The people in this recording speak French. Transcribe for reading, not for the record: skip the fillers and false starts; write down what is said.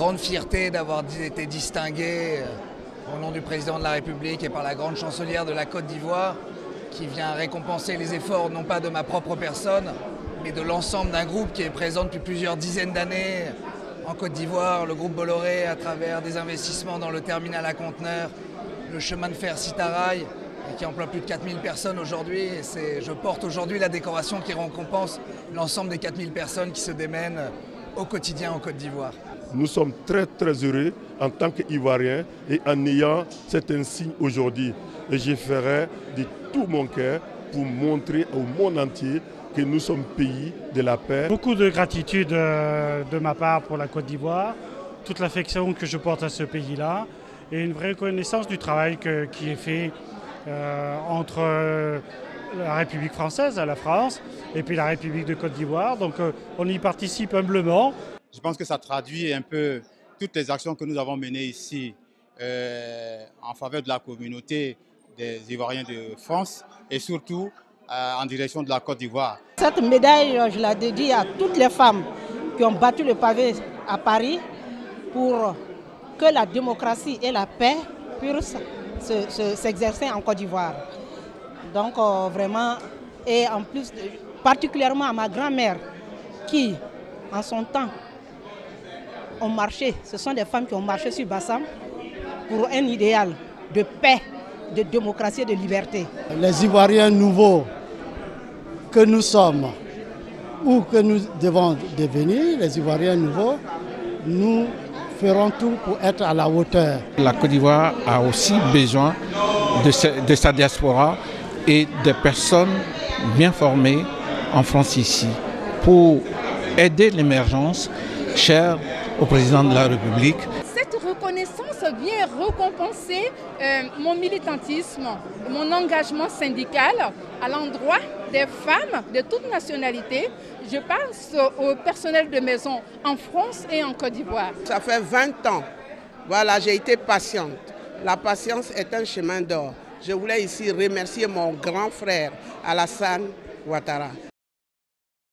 grande fierté d'avoir été distingué au nom du président de la République et par la grande chancelière de la Côte d'Ivoire, qui vient récompenser les efforts non pas de ma propre personne, mais de l'ensemble d'un groupe qui est présent depuis plusieurs dizaines d'années en Côte d'Ivoire, le groupe Bolloré, à travers des investissements dans le terminal à conteneurs, le chemin de fer Sitaraï, et qui emploie plus de 4000 personnes aujourd'hui. Je porte aujourd'hui la décoration qui récompense l'ensemble des 4000 personnes qui se démènent au quotidien en Côte d'Ivoire. Nous sommes très heureux en tant qu'Ivoiriens et en ayant cet insigne aujourd'hui. Et je ferai de tout mon cœur pour montrer au monde entier que nous sommes pays de la paix. Beaucoup de gratitude de ma part pour la Côte d'Ivoire, toute l'affection que je porte à ce pays-là et une vraie reconnaissance du travail qui est fait entre la République française, la France, et puis la République de Côte d'Ivoire. Donc on y participe humblement. Je pense que ça traduit un peu toutes les actions que nous avons menées ici en faveur de la communauté des Ivoiriens de France et surtout en direction de la Côte d'Ivoire. Cette médaille, je la dédie à toutes les femmes qui ont battu le pavé à Paris pour que la démocratie et la paix puissent s'exercer en Côte d'Ivoire. Donc vraiment, et en plus, particulièrement à ma grand-mère qui, en son temps, ont marché, ce sont des femmes qui ont marché sur Bassam pour un idéal de paix, de démocratie et de liberté. Les Ivoiriens nouveaux que nous sommes ou que nous devons devenir, les Ivoiriens nouveaux, nous ferons tout pour être à la hauteur. La Côte d'Ivoire a aussi besoin de sa diaspora et de personnes bien formées en France ici pour aider l'émergence chère au président de la République. Cette reconnaissance vient récompenser mon militantisme, mon engagement syndical à l'endroit des femmes de toute nationalité. Je pense au personnel de maison en France et en Côte d'Ivoire. Ça fait 20 ans, voilà, j'ai été patiente. La patience est un chemin d'or. Je voulais ici remercier mon grand frère Alassane Ouattara.